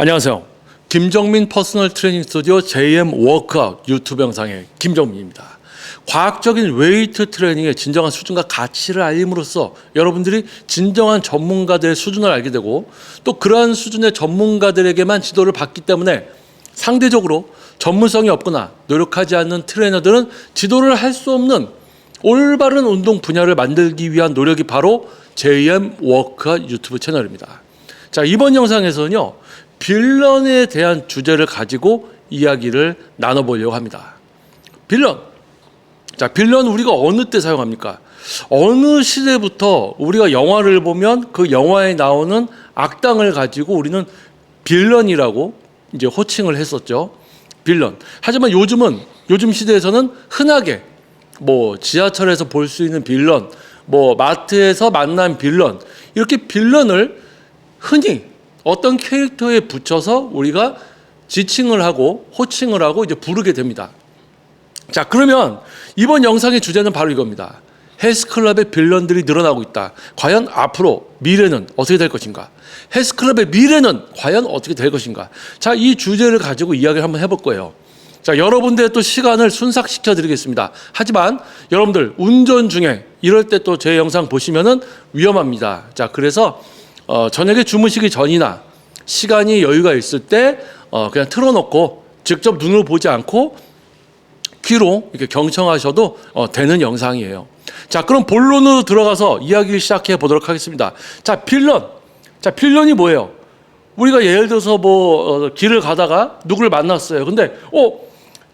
안녕하세요. 김정민 퍼스널 트레이닝 스튜디오 JM 워크아웃 유튜브 영상의 김정민입니다. 과학적인 웨이트 트레이닝의 진정한 수준과 가치를 알림으로써 여러분들이 진정한 전문가들의 수준을 알게 되고 또 그러한 수준의 전문가들에게만 지도를 받기 때문에 상대적으로 전문성이 없거나 노력하지 않는 트레이너들은 지도를 할 수 없는 올바른 운동 분야를 만들기 위한 노력이 바로 JM 워크아웃 유튜브 채널입니다. 자, 이번 영상에서는요, 빌런에 대한 주제를 가지고 이야기를 나눠보려고 합니다. 빌런. 자, 빌런 우리가 어느 때 사용합니까? 어느 시대부터 우리가 영화를 보면 그 영화에 나오는 악당을 가지고 우리는 빌런이라고 이제 호칭을 했었죠. 빌런. 하지만 요즘 시대에서는 흔하게 뭐 지하철에서 볼 수 있는 빌런, 뭐 마트에서 만난 빌런, 이렇게 빌런을 흔히 어떤 캐릭터에 붙여서 우리가 지칭을 하고 호칭을 하고 이제 부르게 됩니다. 자, 그러면 이번 영상의 주제는 바로 이겁니다. 헬스클럽의 빌런들이 늘어나고 있다. 과연 앞으로 미래는 어떻게 될 것인가? 헬스클럽의 미래는 과연 어떻게 될 것인가? 자, 이 주제를 가지고 이야기를 한번 해볼 거예요. 자, 여러분들의 또 시간을 순삭시켜 드리겠습니다. 하지만 여러분들 운전 중에 이럴 때 또 제 영상 보시면은 위험합니다. 자, 그래서 저녁에 주무시기 전이나 시간이 여유가 있을 때 그냥 틀어놓고 직접 눈으로 보지 않고 귀로 이렇게 경청하셔도 되는 영상이에요. 자, 그럼 본론으로 들어가서 이야기를 시작해 보도록 하겠습니다. 자, 빌런. 자, 빌런이 뭐예요? 우리가 예를 들어서 뭐 길을 가다가 누구를 만났어요. 근데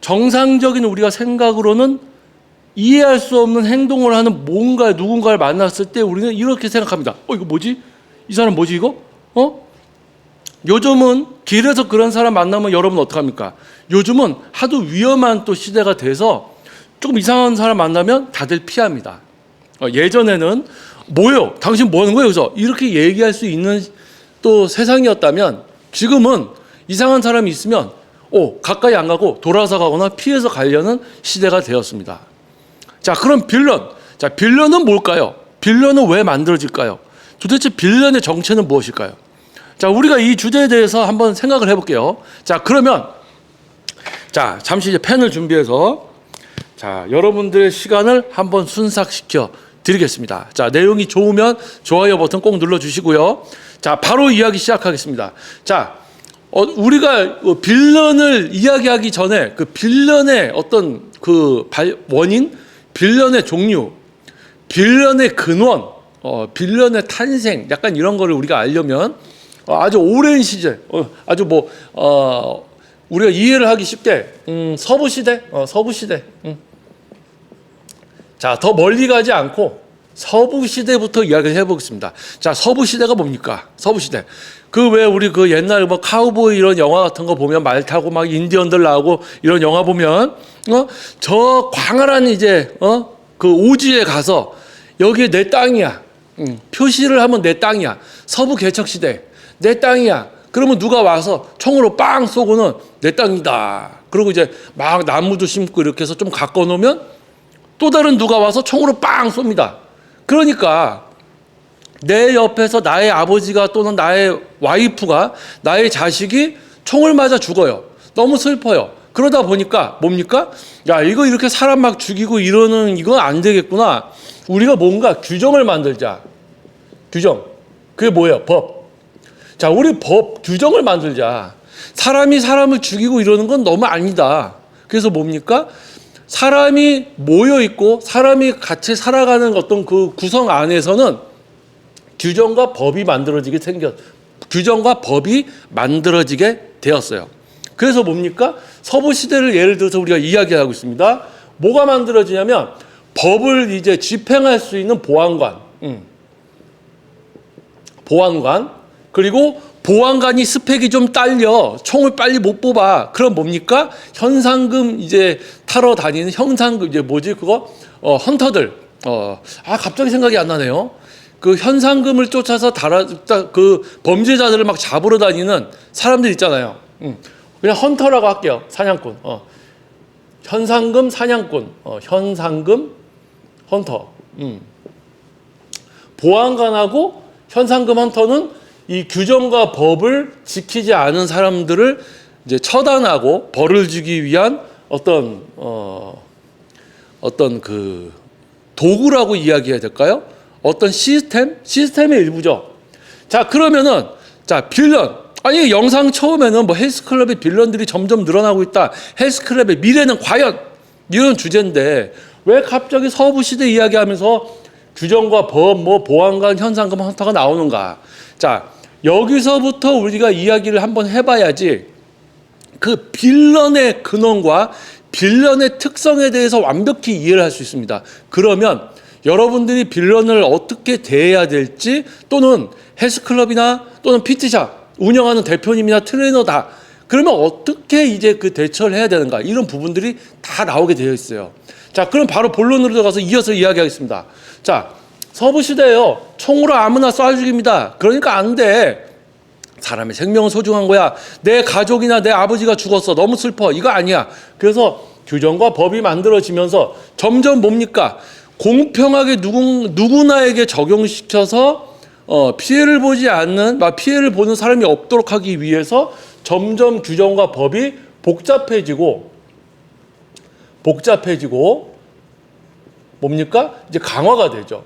정상적인 우리가 생각으로는 이해할 수 없는 행동을 하는 누군가를 만났을 때 우리는 이렇게 생각합니다. 이거 뭐지? 이 사람 뭐지 이거? 요즘은 길에서 그런 사람 만나면 여러분 어떡합니까? 요즘은 하도 위험한 또 시대가 돼서 조금 이상한 사람 만나면 다들 피합니다. 예전에는 뭐요? 당신 뭐 하는 거예요? 그래서 이렇게 얘기할 수 있는 또 세상이었다면 지금은 이상한 사람이 있으면 가까이 안 가고 돌아서 가거나 피해서 가려는 시대가 되었습니다. 자, 그럼 빌런. 자, 빌런은 뭘까요? 빌런은 왜 만들어질까요? 도대체 빌런의 정체는 무엇일까요? 자, 우리가 이 주제에 대해서 한번 생각을 해볼게요. 자, 그러면 잠시 이제 펜을 준비해서 여러분들의 시간을 한번 순삭시켜 드리겠습니다. 자, 내용이 좋으면 좋아요 버튼 꼭 눌러주시고요. 자, 바로 이야기 시작하겠습니다. 자, 우리가 빌런을 이야기하기 전에 그 빌런의 어떤 그 원인, 빌런의 종류, 빌런의 근원, 빌런의 탄생, 약간 이런 거를 우리가 알려면 아주 오랜 시절, 우리가 이해를 하기 쉽게 서부 시대. 자, 더 멀리 가지 않고 서부 시대부터 이야기를 해보겠습니다. 자, 서부 시대가 뭡니까? 서부 시대. 우리 옛날 뭐 카우보이 이런 영화 같은 거 보면 말 타고 막 인디언들 나오고 이런 영화 보면 저 광활한 이제 그 오지에 가서 여기에 내 땅이야. 표시를 하면 내 땅이야. 서부 개척 시대. 내 땅이야. 그러면 누가 와서 총으로 빵 쏘고는 내 땅이다. 그리고 이제 막 나무도 심고 이렇게 해서 좀 가꿔 놓으면 또 다른 누가 와서 총으로 빵 쏩니다. 그러니까 내 옆에서 나의 아버지가 또는 나의 와이프가, 나의 자식이 총을 맞아 죽어요. 너무 슬퍼요. 그러다 보니까 뭡니까? 야, 이거 이렇게 사람 막 죽이고 이러는 이건 안 되겠구나. 우리가 뭔가 규정을 만들자. 규정. 그게 뭐예요? 법. 자, 우리 규정을 만들자. 사람이 사람을 죽이고 이러는 건 너무 아니다. 그래서 뭡니까? 사람이 모여 있고 사람이 같이 살아가는 어떤 그 구성 안에서는 규정과 법이 만들어지게 되었어요. 그래서 뭡니까? 서부 시대를 예를 들어서 우리가 이야기하고 있습니다. 뭐가 만들어지냐면 법을 이제 집행할 수 있는 보안관, 그리고 보안관이 스펙이 좀 딸려 총을 빨리 못 뽑아. 그럼 뭡니까? 현상금 이제 타러 다니는 현상금 이제 뭐지 그거? 헌터들. 갑자기 생각이 안 나네요. 그 현상금을 쫓아서 그 범죄자들을 막 잡으러 다니는 사람들 있잖아요. 그냥 헌터라고 할게요. 사냥꾼. 현상금 사냥꾼. 현상금 헌터. 보안관하고 현상금 헌터는 이 규정과 법을 지키지 않은 사람들을 이제 처단하고 벌을 주기 위한 어떤 그 도구라고 이야기해야 될까요? 어떤 시스템의 일부죠. 자, 그러면은 자, 빌런. 아니, 영상 처음에는 뭐 헬스클럽의 빌런들이 점점 늘어나고 있다. 헬스클럽의 미래는 과연 이런 주제인데 왜 갑자기 서부 시대 이야기하면서 규정과 법, 뭐 보안관, 현상금, 헌터가 나오는가? 자, 여기서부터 우리가 이야기를 한번 해봐야지 그 빌런의 근원과 빌런의 특성에 대해서 완벽히 이해를 할 수 있습니다. 그러면 여러분들이 빌런을 어떻게 대해야 될지, 또는 헬스클럽이나 또는 PT샵 운영하는 대표님이나 트레이너다, 그러면 어떻게 이제 그 대처를 해야 되는가, 이런 부분들이 다 나오게 되어 있어요. 자, 그럼 바로 본론으로 들어가서 이어서 이야기하겠습니다. 자, 서부시대에요. 총으로 아무나 쏴 죽입니다. 그러니까 안 돼. 사람의 생명은 소중한 거야. 내 가족이나 내 아버지가 죽었어. 너무 슬퍼. 이거 아니야. 그래서 규정과 법이 만들어지면서 점점 뭡니까? 공평하게 누구나에게 적용시켜서 피해를 보지 않는, 피해를 보는 사람이 없도록 하기 위해서 점점 규정과 법이 복잡해지고 뭡니까? 이제 강화가 되죠.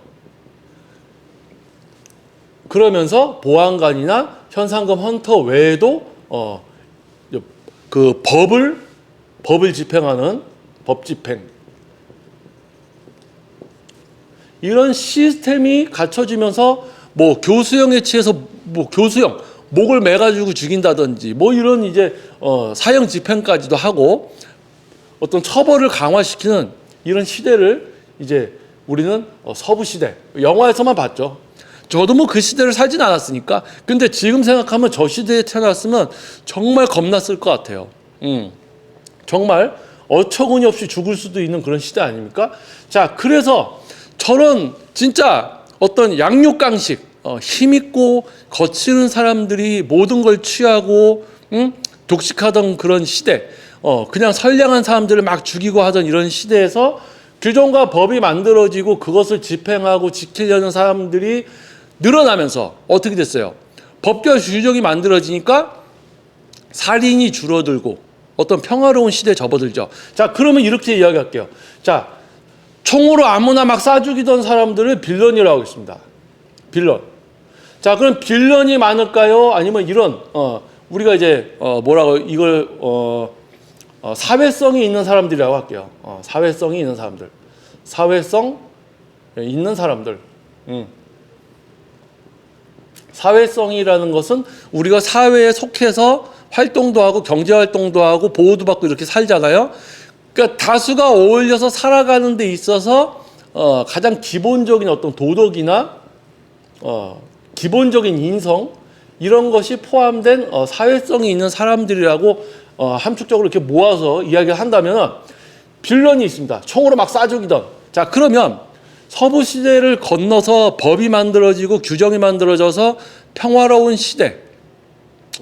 그러면서 보안관이나 현상금 헌터 외에도 그 법을 집행하는 법 집행, 이런 시스템이 갖춰지면서 뭐 교수형에 취해서 뭐 교수형 목을 매가지고 죽인다든지 뭐 이런 이제 사형 집행까지도 하고 어떤 처벌을 강화시키는 이런 시대를 이제 우리는 서부 시대, 영화에서만 봤죠. 저도 뭐 그 시대를 살진 않았으니까. 근데 지금 생각하면 저 시대에 태어났으면 정말 겁났을 것 같아요. 정말 어처구니 없이 죽을 수도 있는 그런 시대 아닙니까? 자, 그래서 저런 진짜 어떤 양육강식, 힘있고 거치는 사람들이 모든 걸 취하고 독식하던 그런 시대, 그냥 선량한 사람들을 막 죽이고 하던 이런 시대에서 규정과 법이 만들어지고 그것을 집행하고 지키려는 사람들이 늘어나면서 어떻게 됐어요? 법과 규정이 만들어지니까 살인이 줄어들고 어떤 평화로운 시대에 접어들죠. 자, 그러면 이렇게 이야기할게요. 자, 총으로 아무나 막 쏴 죽이던 사람들을 빌런이라고 하겠습니다. 빌런. 자, 그럼 빌런이 많을까요? 아니면 이런 우리가 이제 뭐라고 이걸 사회성이 있는 사람들이라고 할게요. 사회성이 있는 사람들. 사회성 있는 사람들. 사회성이라는 것은 우리가 사회에 속해서 활동도 하고 경제활동도 하고 보호도 받고 이렇게 살잖아요. 그러니까 다수가 어울려서 살아가는 데 있어서 가장 기본적인 어떤 도덕이나 기본적인 인성, 이런 것이 포함된 사회성이 있는 사람들이라고 함축적으로 이렇게 모아서 이야기를 한다면 빌런이 있습니다. 총으로 막 쏴 죽이던. 자, 그러면 서부 시대를 건너서 법이 만들어지고 규정이 만들어져서 평화로운 시대,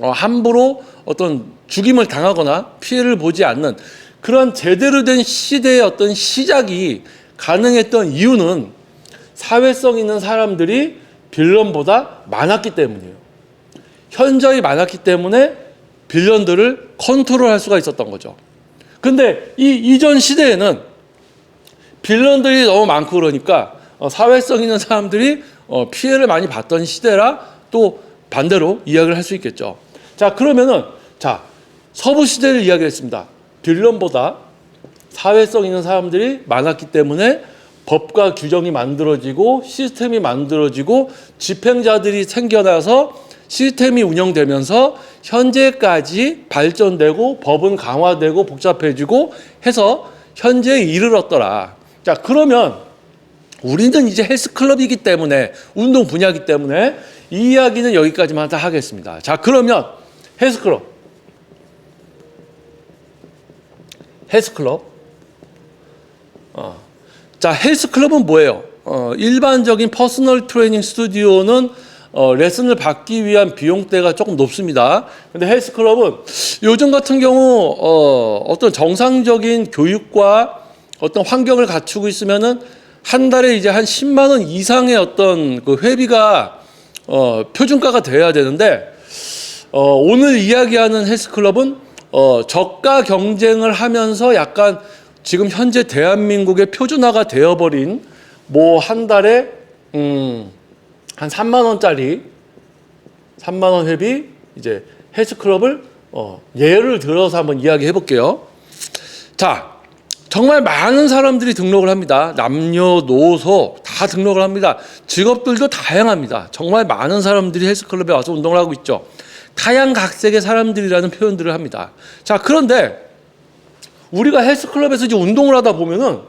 함부로 어떤 죽임을 당하거나 피해를 보지 않는 그런 제대로 된 시대의 어떤 시작이 가능했던 이유는 사회성 있는 사람들이 빌런보다 많았기 때문이에요. 현저히 많았기 때문에 빌런들을 컨트롤할 수가 있었던 거죠. 근데 이 이전 시대에는 빌런들이 너무 많고 그러니까 사회성 있는 사람들이 피해를 많이 봤던 시대라 또 반대로 이야기를 할 수 있겠죠. 자, 그러면은 서부 시대를 이야기했습니다. 빌런보다 사회성 있는 사람들이 많았기 때문에 법과 규정이 만들어지고 시스템이 만들어지고 집행자들이 생겨나서 시스템이 운영되면서 현재까지 발전되고 법은 강화되고 복잡해지고 해서 현재에 이르렀더라. 자, 그러면 우리는 이제 헬스클럽이기 때문에 운동 분야이기 때문에 이 이야기는 여기까지만 다 하겠습니다. 자, 그러면 헬스클럽. 자, 헬스클럽은 뭐예요? 일반적인 퍼스널 트레이닝 스튜디오는 레슨을 받기 위한 비용대가 조금 높습니다. 근데 헬스클럽은 요즘 같은 경우 어떤 정상적인 교육과 어떤 환경을 갖추고 있으면은 한 달에 이제 한 10만 원 이상의 어떤 그 회비가 표준가가 돼야 되는데 오늘 이야기하는 헬스클럽은 저가 경쟁을 하면서 약간 지금 현재 대한민국의 표준화가 되어버린 뭐 한 달에 한 3만 원짜리 3만 원 회비 이제 헬스클럽을 예를 들어서 한번 이야기해 볼게요. 자, 정말 많은 사람들이 등록을 합니다. 남녀노소 다 등록을 합니다. 직업들도 다양합니다. 정말 많은 사람들이 헬스클럽에 와서 운동을 하고 있죠. 다양각색의 사람들이라는 표현들을 합니다. 자, 그런데 우리가 헬스클럽에서 이제 운동을 하다 보면은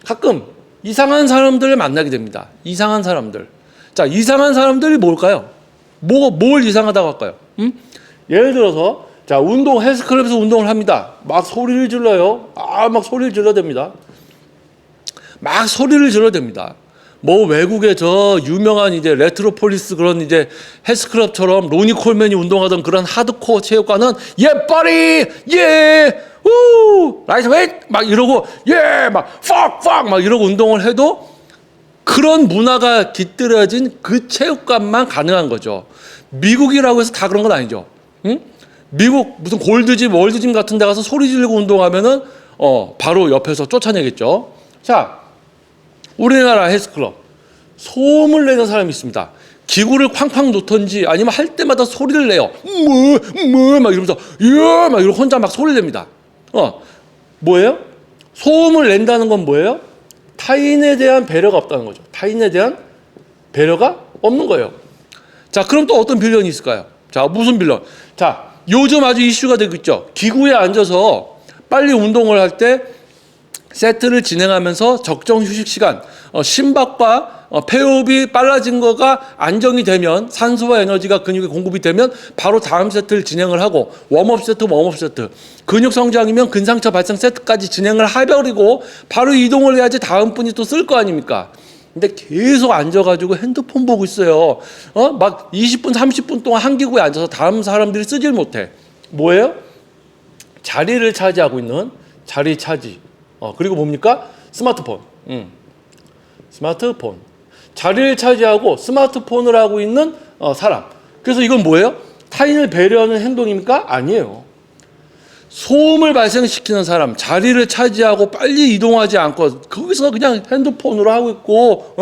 가끔 이상한 사람들을 만나게 됩니다. 이상한 사람들. 자, 이상한 사람들이 뭘까요? 뭘 이상하다고 할까요? 예를 들어서 자, 헬스클럽에서 운동을 합니다. 막 소리를 질러요. 막 소리를 질러댑니다. 막 소리를 질러댑니다. 뭐 외국의 저 유명한 이제 레트로폴리스 그런 이제 헬스클럽처럼 로니 콜맨이 운동하던 그런 하드코어 체육관은 예 빠리 라이트 웨이트 막 이러고 막 팍팍 막 이러고 운동을 해도 그런 문화가 깃들여진 그 체육관만 가능한 거죠. 미국이라고 해서 다 그런 건 아니죠. 응? 미국 무슨 골드짐, 월드짐 같은 데 가서 소리 지르고 운동하면은 바로 옆에서 쫓아내겠죠. 자, 우리나라 헬스클럽 소음을 내는 사람이 있습니다. 기구를 쾅쾅 놓던지 아니면 할 때마다 소리를 내요. 막 이러면서 막 이러고 혼자 막 소리를 냅니다. 뭐예요? 소음을 낸다는 건 뭐예요? 타인에 대한 배려가 없다는 거죠. 타인에 대한 배려가 없는 거예요. 자, 그럼 또 어떤 빌런이 있을까요? 자, 무슨 빌런? 자, 요즘 아주 이슈가 되고 있죠. 기구에 앉아서 빨리 운동을 할 때 세트를 진행하면서 적정 휴식 시간, 심박과 폐호흡이 빨라진 거가 안정이 되면 산소와 에너지가 근육에 공급이 되면 바로 다음 세트를 진행을 하고 웜업 세트, 근육 성장이면 근상처 발생 세트까지 진행을 해버리고 바로 이동을 해야지 다음 분이 또 쓸 거 아닙니까? 근데 계속 앉아가지고 핸드폰 보고 있어요. 막 20분, 30분 동안 한 기구에 앉아서 다음 사람들이 쓰질 못해. 뭐예요? 자리를 차지하고 있는 자리 차지. 그리고 뭡니까? 스마트폰. 스마트폰. 자리를 차지하고 스마트폰을 하고 있는 사람. 그래서 이건 뭐예요? 타인을 배려하는 행동입니까? 아니에요. 소음을 발생시키는 사람, 자리를 차지하고 빨리 이동하지 않고 거기서 그냥 핸드폰으로 하고 있고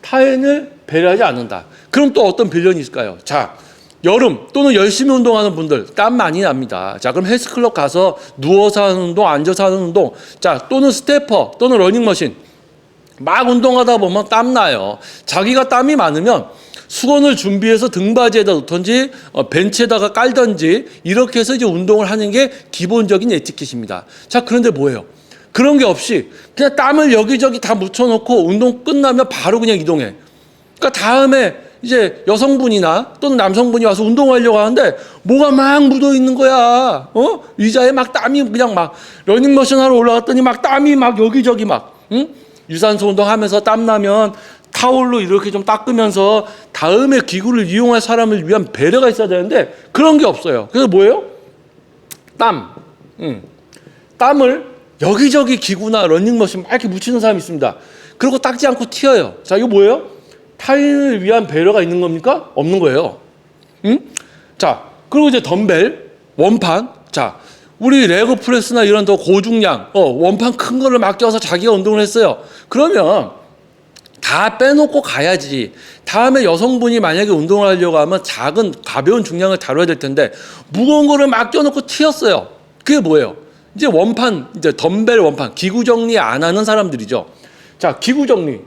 타인을 배려하지 않는다. 그럼 또 어떤 빌런이 있을까요? 자, 여름 또는 열심히 운동하는 분들 땀 많이 납니다. 자, 그럼 헬스클럽 가서 누워서 하는 운동, 앉아서 하는 운동, 자, 또는 스태퍼 또는 러닝머신 막 운동하다 보면 땀 나요. 자기가 땀이 많으면 수건을 준비해서 등받이에다 놓던지 벤치에다가 깔던지 이렇게 해서 이제 운동을 하는 게 기본적인 에티켓입니다. 자, 그런데 뭐예요? 그런 게 없이 그냥 땀을 여기저기 다 묻혀놓고 운동 끝나면 바로 그냥 이동해. 그러니까 다음에 이제 여성분이나 또는 남성분이 와서 운동하려고 하는데 뭐가 막 묻어 있는 거야. 의자에 막 땀이 그냥 막 러닝머신 하러 올라갔더니 막 땀이 막 여기저기 막 유산소 운동하면서 땀 나면 타올로 이렇게 좀 닦으면서 다음에 기구를 이용할 사람을 위한 배려가 있어야 되는데 그런 게 없어요. 그래서 뭐예요? 땀. 땀을 여기저기 기구나 러닝머신 막 이렇게 묻히는 사람이 있습니다. 그리고 닦지 않고 튀어요. 자, 이거 뭐예요? 타인을 위한 배려가 있는 겁니까? 없는 거예요. 자, 그리고 이제 덤벨, 원판. 자, 우리 레그 프레스나 이런 더 고중량, 원판 큰 거를 막 껴서 자기가 운동을 했어요. 그러면 다 빼놓고 가야지. 다음에 여성분이 만약에 운동을 하려고 하면 작은 가벼운 중량을 다뤄야 될 텐데 무거운 거를 막 껴놓고 튀었어요. 그게 뭐예요? 이제 원판, 이제 덤벨 원판, 기구 정리 안 하는 사람들이죠. 자, 기구 정리.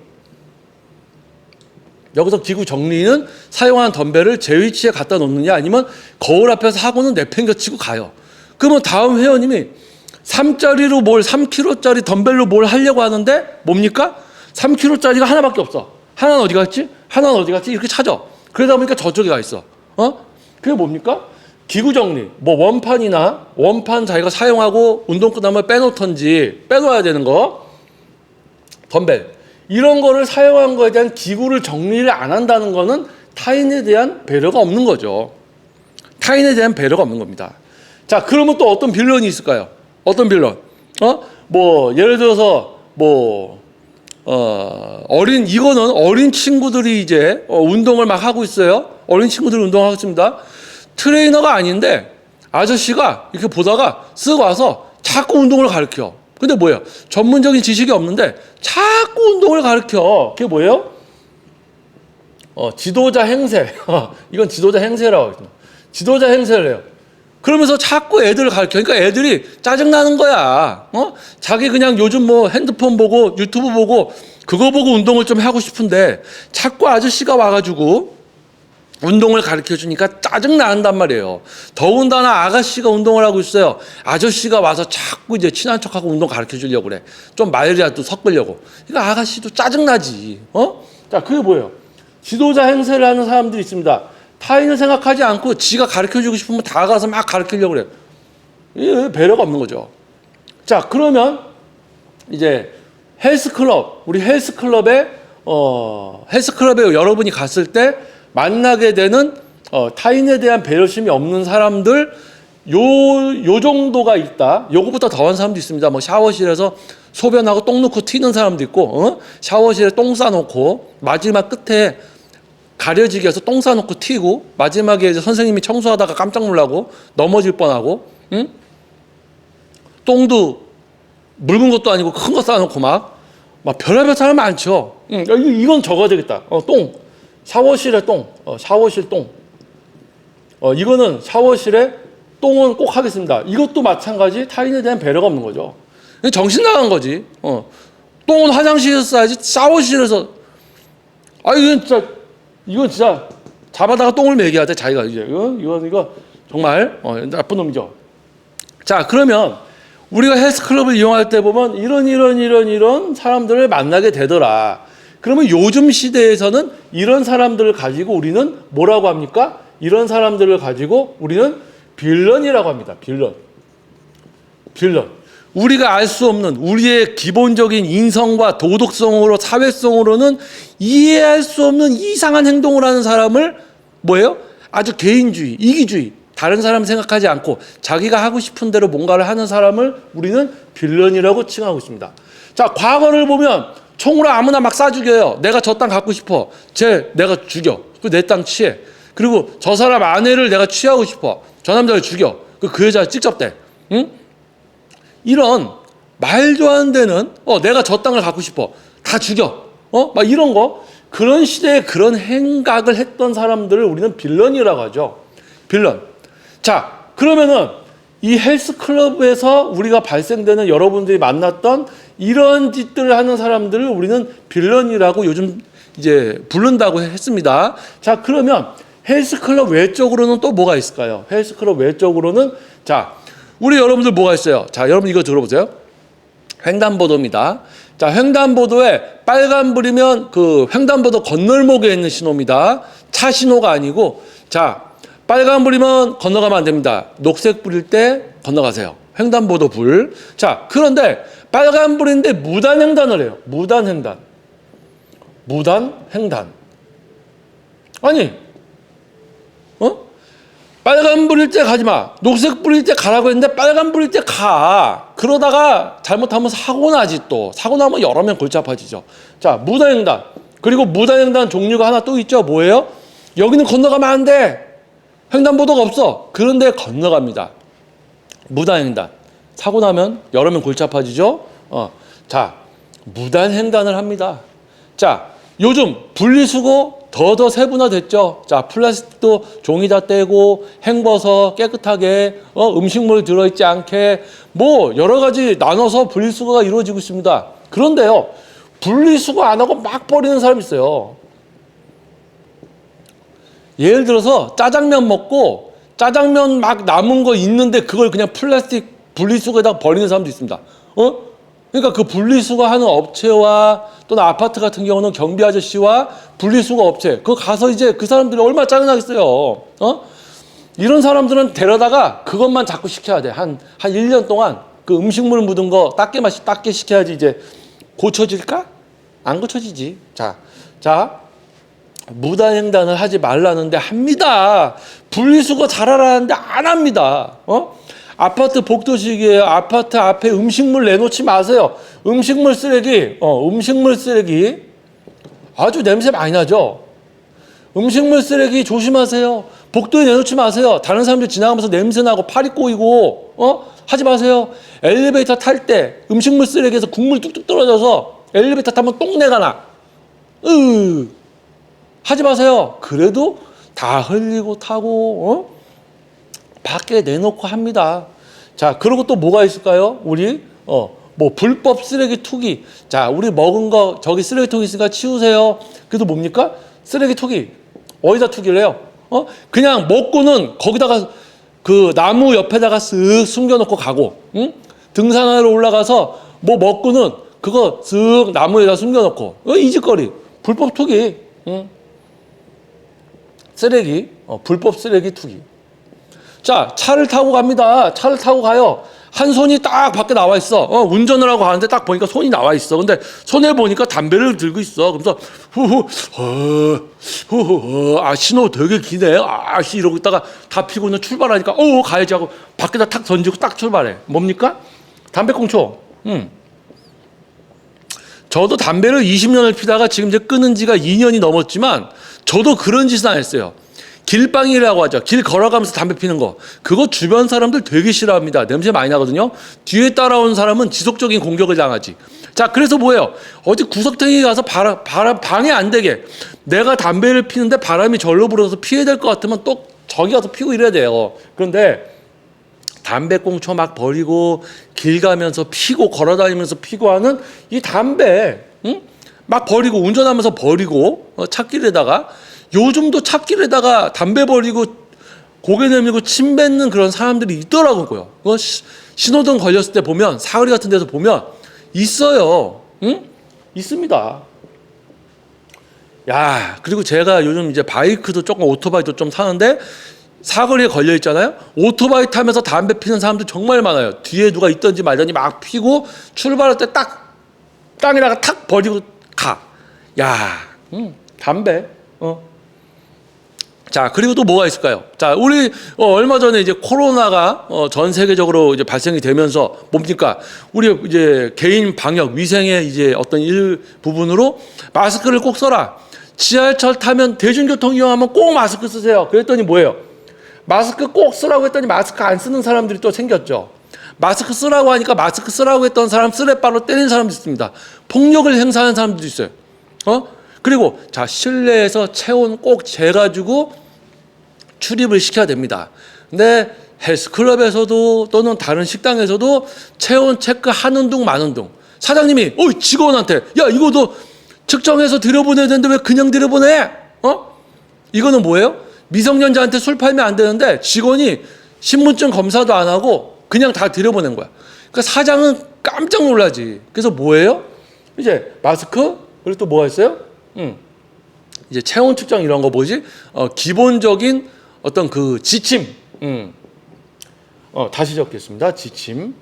여기서 기구 정리는 사용한 덤벨을 제 위치에 갖다 놓느냐 아니면 거울 앞에서 하고는 내팽겨치고 가요. 그러면 다음 회원님이 3kg짜리 덤벨로 뭘 하려고 하는데 뭡니까? 3kg짜리가 하나밖에 없어. 하나는 어디 갔지? 하나는 어디 갔지? 이렇게 찾아. 그러다 보니까 저쪽에 가 있어. 그게 뭡니까? 기구 정리. 뭐 원판 자기가 사용하고 운동 끝나면 빼놓던지 빼놓아야 되는 거. 덤벨. 이런 거를 사용한 거에 대한 기구를 정리를 안 한다는 거는 타인에 대한 배려가 없는 거죠. 타인에 대한 배려가 없는 겁니다. 자, 그러면 또 어떤 빌런이 있을까요? 어떤 빌런? 뭐 예를 들어서 뭐 이거는 어린 친구들이 이제 운동을 막 하고 있어요. 어린 친구들이 운동하고 있습니다. 트레이너가 아닌데 아저씨가 이렇게 보다가 쓱 와서 자꾸 운동을 가르쳐. 근데 뭐예요? 전문적인 지식이 없는데 자꾸 운동을 가르쳐. 그게 뭐예요? 지도자 행세. 이건 지도자 행세라고 하거든요. 지도자 행세를 해요. 그러면서 자꾸 애들을 가르쳐. 그러니까 애들이 짜증나는 거야. 자기 그냥 요즘 뭐 핸드폰 보고 유튜브 보고 그거 보고 운동을 좀 하고 싶은데 자꾸 아저씨가 와가지고 운동을 가르쳐 주니까 짜증난단 말이에요. 더군다나 아가씨가 운동을 하고 있어요. 아저씨가 와서 자꾸 이제 친한 척하고 운동 가르쳐 주려고 그래. 좀 말이라도 섞으려고. 그러니까 아가씨도 짜증나지. 자, 그게 뭐예요? 지도자 행세를 하는 사람들이 있습니다. 타인을 생각하지 않고 지가 가르쳐주고 싶으면 다가가서 막 가르치려고 그래요. 이게 배려가 없는 거죠. 자, 그러면 이제 헬스클럽, 우리 헬스클럽에 여러분이 갔을 때 만나게 되는 타인에 대한 배려심이 없는 사람들, 요 정도가 있다. 요거보다 더한 사람도 있습니다. 뭐 샤워실에서 소변하고 똥 넣고 튀는 사람도 있고, 샤워실에 똥 싸놓고 마지막 끝에 가려지게 해서 똥 싸놓고 튀고 마지막에 이제 선생님이 청소하다가 깜짝 놀라고 넘어질 뻔하고, 똥도 묽은 것도 아니고 큰 거 싸놓고 막 별의별 사람 많죠. 이건 적어야 되겠다. 똥, 샤워실에 똥, 샤워실 똥. 이거는 샤워실에 똥은 꼭 하겠습니다. 이것도 마찬가지 타인에 대한 배려가 없는 거죠. 정신 나간 거지. 똥은 화장실에서 싸야지 샤워실에서. 이건 진짜 잡아다가 똥을 먹여야 돼, 자기가 이제. 이거 정말 나쁜 놈이죠. 자, 그러면 우리가 헬스클럽을 이용할 때 보면 이런 사람들을 만나게 되더라. 그러면 요즘 시대에서는 이런 사람들을 가지고 우리는 뭐라고 합니까? 이런 사람들을 가지고 우리는 빌런이라고 합니다. 빌런. 우리가 알 수 없는 우리의 기본적인 인성과 도덕성으로 사회성으로는 이해할 수 없는 이상한 행동을 하는 사람을 뭐예요? 아주 개인주의, 이기주의, 다른 사람 생각하지 않고 자기가 하고 싶은 대로 뭔가를 하는 사람을 우리는 빌런이라고 칭하고 있습니다. 자, 과거를 보면 총으로 아무나 막 쏴 죽여요. 내가 저 땅 갖고 싶어. 내가 죽여. 그 내 땅 취해. 그리고 저 사람 아내를 내가 취하고 싶어. 저 남자를 죽여. 그 여자 찍접대. 응? 이런 말도 안 되는 내가 저 땅을 갖고 싶어. 다 죽여. 막 이런 거. 그런 시대에 그런 행각을 했던 사람들을 우리는 빌런이라고 하죠. 빌런. 자, 그러면은 이 헬스클럽에서 우리가 발생되는 여러분들이 만났던 이런 짓들을 하는 사람들을 우리는 빌런이라고 요즘 이제 부른다고 했습니다. 자, 그러면 헬스클럽 외적으로는 또 뭐가 있을까요? 헬스클럽 외적으로는 자, 우리 여러분들 뭐가 있어요? 자, 여러분 이거 들어보세요. 횡단보도입니다. 자, 횡단보도에 빨간불이면 그 횡단보도 건널목에 있는 신호입니다. 차 신호가 아니고, 자, 빨간불이면 건너가면 안 됩니다. 녹색불일 때 건너가세요. 횡단보도 불. 자, 그런데 빨간불인데 무단횡단을 해요. 무단횡단. 아니, 빨간불일 때 가지 마. 녹색불일 때 가라고 했는데 빨간불일 때 가. 그러다가 잘못하면 사고 나지 또. 사고 나면 여러 명 골치 아파지죠. 자, 무단횡단. 그리고 무단횡단 종류가 하나 또 있죠. 뭐예요? 여기는 건너가면 안 돼. 횡단보도가 없어. 그런데 건너갑니다. 무단횡단. 사고 나면 여러 명 골치 아파지죠. 자, 무단횡단을 합니다. 자, 요즘 분리수거 더 세분화됐죠. 자, 플라스틱도 종이 다 떼고 헹궈서 깨끗하게 음식물 들어있지 않게 뭐 여러 가지 나눠서 분리수거가 이루어지고 있습니다. 그런데요, 분리수거 안 하고 막 버리는 사람이 있어요. 예를 들어서 짜장면 먹고 짜장면 막 남은 거 있는데 그걸 그냥 플라스틱 분리수거에다 버리는 사람도 있습니다. 그러니까 그 분리수거하는 업체와 또는 아파트 같은 경우는 경비 아저씨와 분리수거 업체 그거 가서 이제 그 사람들이 얼마나 짜증나겠어요. 이런 사람들은 데려다가 그것만 자꾸 시켜야 돼. 한 1년 동안 그 음식물 묻은 거 닦게 시켜야지 이제 고쳐질까? 안 고쳐지지. 자, 무단횡단을 하지 말라는데 합니다. 분리수거 잘하라는데 안 합니다. 아파트 복도식이에요. 아파트 앞에 음식물 내놓지 마세요. 음식물 쓰레기, 음식물 쓰레기 아주 냄새 많이 나죠. 음식물 쓰레기 조심하세요. 복도에 내놓지 마세요. 다른 사람들 지나가면서 냄새 나고 파리 꼬이고 하지 마세요. 엘리베이터 탈 때 음식물 쓰레기에서 국물 뚝뚝 떨어져서 엘리베이터 타면 똥내가 나. 하지 마세요. 그래도 다 흘리고 타고 밖에 내놓고 합니다. 자, 그리고 또 뭐가 있을까요? 우리 뭐 불법 쓰레기 투기. 자, 우리 먹은 거 저기 쓰레기통이 있으니까 치우세요. 그래도 뭡니까? 쓰레기 투기. 어디다 투기를 해요? 그냥 먹고는 거기다가 그 나무 옆에다가 쓱 숨겨놓고 가고, 등산하러 올라가서 뭐 먹고는 그거 쓱 나무에다 숨겨놓고, 이 짓거리. 불법 투기. 쓰레기. 불법 쓰레기 투기. 자, 차를 타고 갑니다. 차를 타고 가요. 한 손이 딱 밖에 나와 있어. 운전을 하고 가는데 딱 보니까 손이 나와 있어. 근데 손에 보니까 담배를 들고 있어. 그래서 신호 되게 기네. 이러고 있다가 다 피고는 출발하니까 가야지 하고 밖에다 탁 던지고 딱 출발해. 뭡니까? 담배꽁초. 저도 담배를 20년을 피다가 지금 이제 끊은 지가 2년이 넘었지만 저도 그런 짓은 안 했어요. 길빵이라고 하죠. 길 걸어가면서 담배 피는 거. 그거 주변 사람들 되게 싫어합니다. 냄새 많이 나거든요. 뒤에 따라오는 사람은 지속적인 공격을 당하지. 자, 그래서 뭐예요? 어디 구석탱이 가서 바람 방해 안 되게. 내가 담배를 피는데 바람이 절로 불어서 피해야 될 것 같으면 또 저기 가서 피고 이래야 돼요. 그런데 담배꽁초 막 버리고 길 가면서 피고 걸어다니면서 피고 하는 이 담배, 막 버리고 운전하면서 버리고 찻길에다가 요즘도 찻길에다가 담배 버리고 고개 내밀고 침 뱉는 그런 사람들이 있더라고요. 그거 신호등 걸렸을 때 보면 사거리 같은 데서 보면 있어요. 있습니다. 야, 그리고 제가 요즘 이제 바이크도 조금 오토바이도 좀 타는데 사거리에 걸려 있잖아요. 오토바이 타면서 담배 피는 사람들 정말 많아요. 뒤에 누가 있든지 말든지 막 피고 출발할 때 딱 땅에다가 탁 버리고 가. 야, 담배. 자, 그리고 또 뭐가 있을까요? 자, 우리 얼마 전에 이제 코로나가 전 세계적으로 이제 발생이 되면서 뭡니까? 우리 이제 개인 방역 위생의 이제 어떤 일부분으로 마스크를 꼭 써라. 지하철 타면 대중교통 이용하면 꼭 마스크 쓰세요. 그랬더니 뭐예요? 마스크 꼭 쓰라고 했더니 마스크 안 쓰는 사람들이 또 생겼죠. 마스크 쓰라고 하니까 마스크 쓰라고 했던 사람 쓰레빠로 때리는 사람도 있습니다. 폭력을 행사하는 사람들도 있어요. 그리고 자, 실내에서 체온 꼭 재가지고 출입을 시켜야 됩니다. 근데 헬스클럽에서도 또는 다른 식당에서도 체온 체크하는 둥 마는 둥. 사장님이 직원한테 야, 이거 너 측정해서 들여보내야 되는데 왜 그냥 들여보내? 이거는 뭐예요? 미성년자한테 술 팔면 안 되는데 직원이 신분증 검사도 안 하고 그냥 다 들여보낸 거야. 그러니까 사장은 깜짝 놀라지. 그래서 뭐예요? 이제 마스크, 그리고 또 뭐가 있어요? 이제 체온 측정 이런 거 뭐지? 기본적인 어떤 그 지침. 다시 적겠습니다. 지침.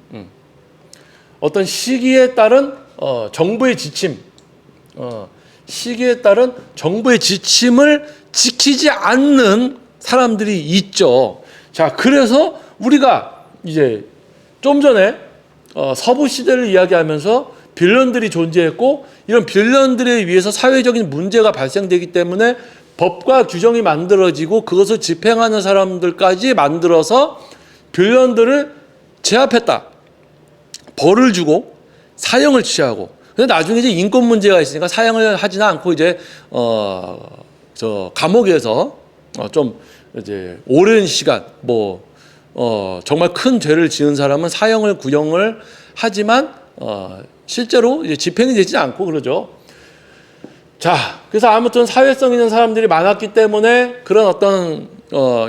어떤 시기에 따른 정부의 지침. 시기에 따른 정부의 지침을 지키지 않는 사람들이 있죠. 자, 그래서 우리가 이제 좀 전에 서부 시대를 이야기하면서 빌런들이 존재했고 이런 빌런들에 의해서 사회적인 문제가 발생되기 때문에 법과 규정이 만들어지고 그것을 집행하는 사람들까지 만들어서 빌런들을 제압했다. 벌을 주고 사형을 취하고. 근데 나중에 이제 인권 문제가 있으니까 사형을 하지는 않고 이제 저 감옥에서 좀 이제 오랜 시간 정말 큰 죄를 지은 사람은 사형을 구형을 하지만 실제로 이제 집행이 되지 않고 그러죠. 자, 그래서 아무튼 사회성 있는 사람들이 많았기 때문에 그런 어떤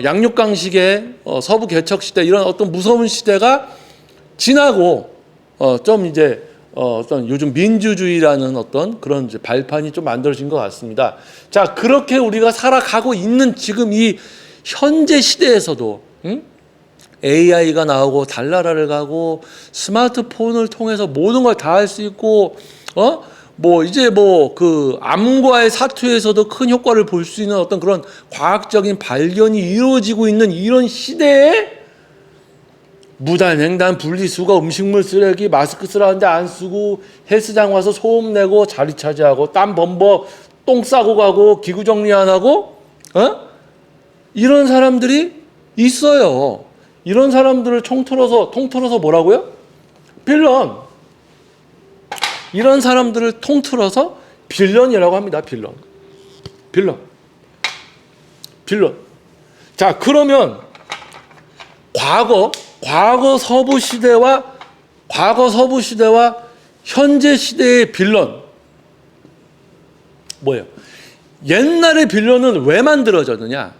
양육강식의 서부 개척 시대 이런 어떤 무서운 시대가 지나고 좀 이제 어떤 요즘 민주주의라는 어떤 그런 이제 발판이 좀 만들어진 것 같습니다. 자, 그렇게 우리가 살아가고 있는 지금 이 현재 시대에서도 AI가 나오고 달나라를 가고 스마트폰을 통해서 모든 걸 다 할 수 있고 이제 그 암과의 사투에서도 큰 효과를 볼 수 있는 어떤 그런 과학적인 발견이 이루어지고 있는 이런 시대에 무단 횡단 분리수거, 음식물 쓰레기, 마스크 쓰라는데 안 쓰고, 헬스장 와서 소음 내고 자리 차지하고 땀 범벅 똥 싸고 가고 기구 정리 안 하고, 이런 사람들이 있어요. 이런 사람들을 통틀어서 뭐라고요? 빌런. 이런 사람들을 통틀어서 빌런이라고 합니다. 빌런. 자, 그러면 과거 서부 시대와 현재 시대의 빌런 뭐예요? 옛날의 빌런은 왜 만들어졌느냐?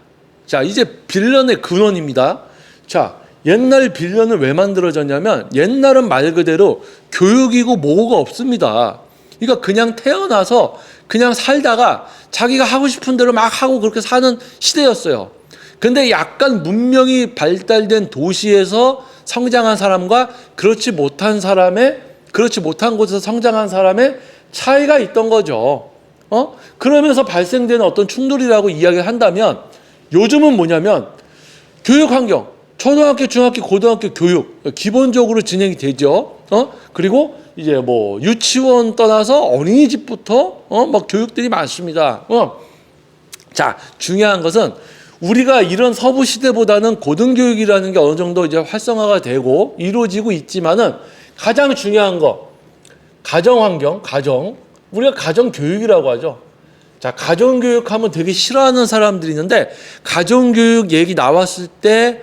자, 이제 빌런의 근원입니다. 자, 옛날 빌런은 왜 만들어졌냐면 옛날은 말 그대로 교육이고 뭐가 없습니다. 그러니까 그냥 태어나서 그냥 살다가 자기가 하고 싶은 대로 막 하고 그렇게 사는 시대였어요. 근데 약간 문명이 발달된 도시에서 성장한 사람과 그렇지 못한 곳에서 성장한 사람의 차이가 있던 거죠. 그러면서 발생되는 어떤 충돌이라고 이야기를 한다면 요즘은 뭐냐면 교육 환경, 초등학교, 중학교, 고등학교 교육 기본적으로 진행이 되죠. 그리고 이제 뭐 유치원 떠나서 어린이집부터 막 교육들이 많습니다. 자, 중요한 것은 우리가 이런 서부 시대보다는 고등교육이라는 게 어느 정도 이제 활성화가 되고 이루어지고 있지만은 가장 중요한 거 가정 환경, 우리가 가정 교육이라고 하죠. 자, 가정 교육하면 되게 싫어하는 사람들이 있는데 가정 교육 얘기 나왔을 때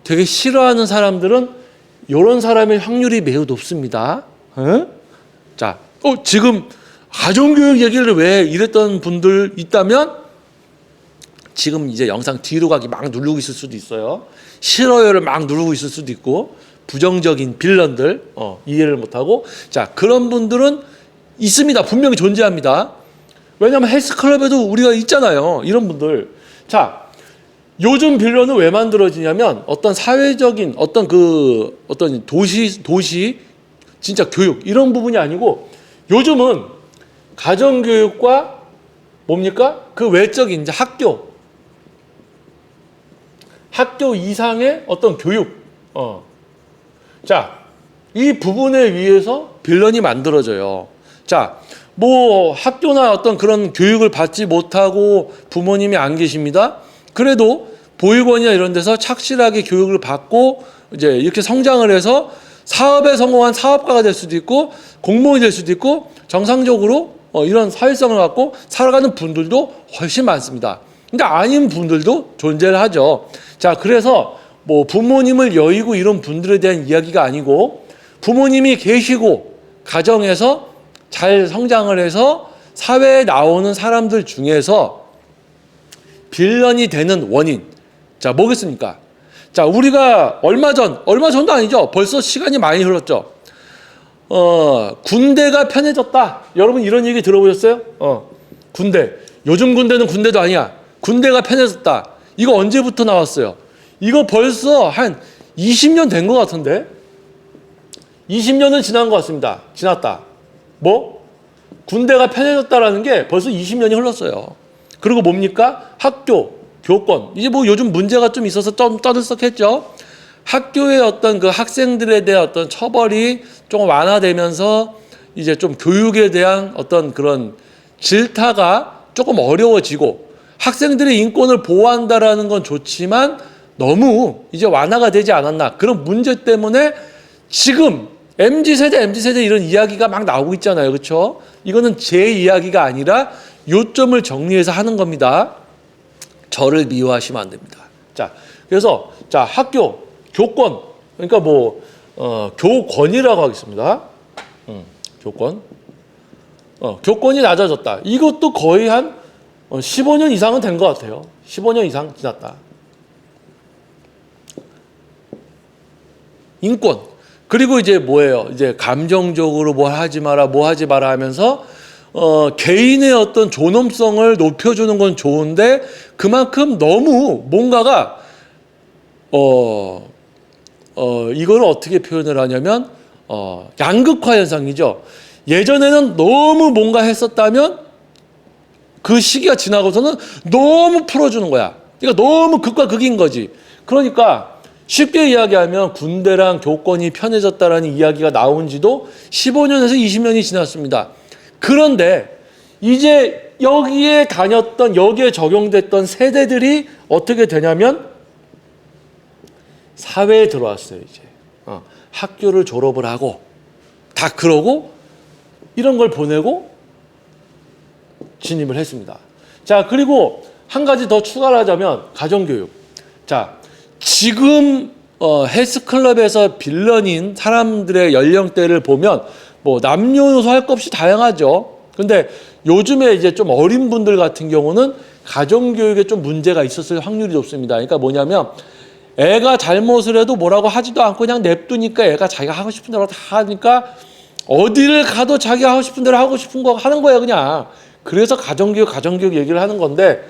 되게 싫어하는 사람들은 이런 사람의 확률이 매우 높습니다. 자, 지금 가정 교육 얘기를 왜 이랬던 분들 있다면 지금 이제 영상 뒤로 가기 막 누르고 있을 수도 있어요. 싫어요를 막 누르고 있을 수도 있고 부정적인 빌런들 이해를 못하고 자, 그런 분들은 있습니다. 분명히 존재합니다. 왜냐하면 헬스클럽에도 우리가 있잖아요. 이런 분들. 자, 요즘 빌런은 왜 만들어지냐면 어떤 사회적인 어떤 도시 진짜 교육 이런 부분이 아니고 요즘은 가정교육과 뭡니까? 그 외적인 이제 학교 이상의 어떤 교육. 자, 이 부분에 의해서 빌런이 만들어져요. 자, 뭐 학교나 어떤 그런 교육을 받지 못하고 부모님이 안 계십니다. 그래도 보육원이나 이런 데서 착실하게 교육을 받고 이제 이렇게 성장을 해서 사업에 성공한 사업가가 될 수도 있고 공무원이 될 수도 있고 정상적으로 이런 사회성을 갖고 살아가는 분들도 훨씬 많습니다. 근데 아닌 분들도 존재를 하죠. 자, 그래서 뭐 부모님을 여의고 이런 분들에 대한 이야기가 아니고 부모님이 계시고 가정에서 잘 성장을 해서 사회에 나오는 사람들 중에서 빌런이 되는 원인. 자, 뭐겠습니까? 자, 우리가 얼마 전도 아니죠. 벌써 시간이 많이 흘렀죠. 군대가 편해졌다. 여러분 이런 얘기 들어보셨어요? 군대. 요즘 군대는 군대도 아니야. 군대가 편해졌다. 이거 언제부터 나왔어요? 이거 벌써 한 20년 된 것 같은데? 20년은 지난 것 같습니다. 지났다. 뭐? 군대가 편해졌다라는 게 벌써 20년이 흘렀어요. 그리고 뭡니까? 학교, 교권. 이제 뭐 요즘 문제가 좀 있어서 좀 떠들썩했죠. 학교의 어떤 그 학생들에 대한 어떤 처벌이 좀 완화되면서 이제 좀 교육에 대한 어떤 그런 질타가 조금 어려워지고 학생들의 인권을 보호한다라는 건 좋지만 너무 이제 완화가 되지 않았나. 그런 문제 때문에 지금 MZ세대 이런 이야기가 막 나오고 있잖아요. 그렇죠? 이거는 제 이야기가 아니라 요점을 정리해서 하는 겁니다. 저를 미워하시면 안 됩니다. 자, 그래서 자, 학교, 교권. 그러니까 뭐 교권이라고 하겠습니다. 교권. 교권이 낮아졌다. 이것도 거의 한 15년 이상은 된 것 같아요. 15년 이상 지났다. 인권. 그리고 이제 뭐예요? 이제 감정적으로 뭐 하지 마라 하면서 개인의 어떤 존엄성을 높여주는 건 좋은데 그만큼 너무 뭔가가 이걸 어떻게 표현을 하냐면 양극화 현상이죠. 예전에는 너무 뭔가 했었다면 그 시기가 지나고서는 너무 풀어주는 거야. 그러니까 너무 극과 극인 거지. 그러니까 쉽게 이야기하면 군대랑 교권이 편해졌다라는 이야기가 나온 지도 15년에서 20년이 지났습니다. 그런데 이제 여기에 다녔던, 여기에 적용됐던 세대들이 어떻게 되냐면 사회에 들어왔어요. 이제 학교를 졸업을 하고 다 그러고 이런 걸 보내고 진입을 했습니다. 자, 그리고 한 가지 더 추가를 하자면 가정교육. 자, 지금 헬스클럽에서 빌런인 사람들의 연령대를 보면 뭐 남녀노소 할 것 없이 다양하죠. 근데 요즘에 이제 좀 어린 분들 같은 경우는 가정교육에 좀 문제가 있었을 확률이 높습니다. 그러니까 뭐냐면 애가 잘못을 해도 뭐라고 하지도 않고 그냥 냅두니까 애가 자기가 하고 싶은 대로 다 하니까 어디를 가도 자기가 하고 싶은 대로 하고 싶은 거 하는 거야 그냥. 그래서 가정교육 얘기를 하는 건데,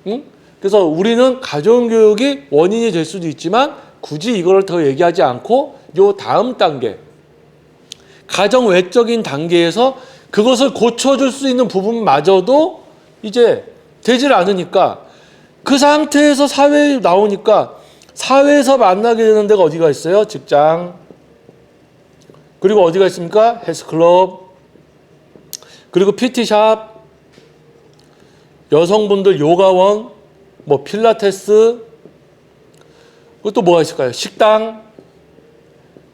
응? 그래서 우리는 가정교육이 원인이 될 수도 있지만 굳이 이거를 더 얘기하지 않고 요 다음 단계, 가정 외적인 단계에서 그것을 고쳐줄 수 있는 부분마저도 이제 되질 않으니까 그 상태에서 사회에 나오니까 사회에서 만나게 되는 데가 어디가 있어요? 직장. 그리고 어디가 있습니까? 헬스클럽. 그리고 PT샵. 여성분들 요가원. 뭐 필라테스. 그리고 또 뭐가 있을까요? 식당.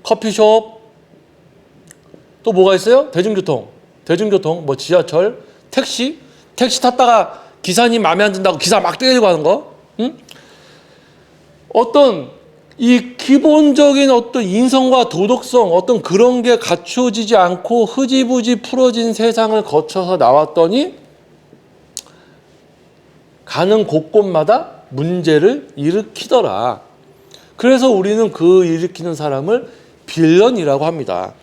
커피숍. 또 뭐가 있어요? 대중교통. 뭐 지하철. 택시 탔다가 기사님 마음에 안 든다고 기사 막 때리고 하는 거. 응? 어떤 이 기본적인 어떤 인성과 도덕성 어떤 그런 게 갖춰지지 않고 흐지부지 풀어진 세상을 거쳐서 나왔더니 가는 곳곳마다 문제를 일으키더라. 그래서 우리는 그 일으키는 사람을 빌런이라고 합니다.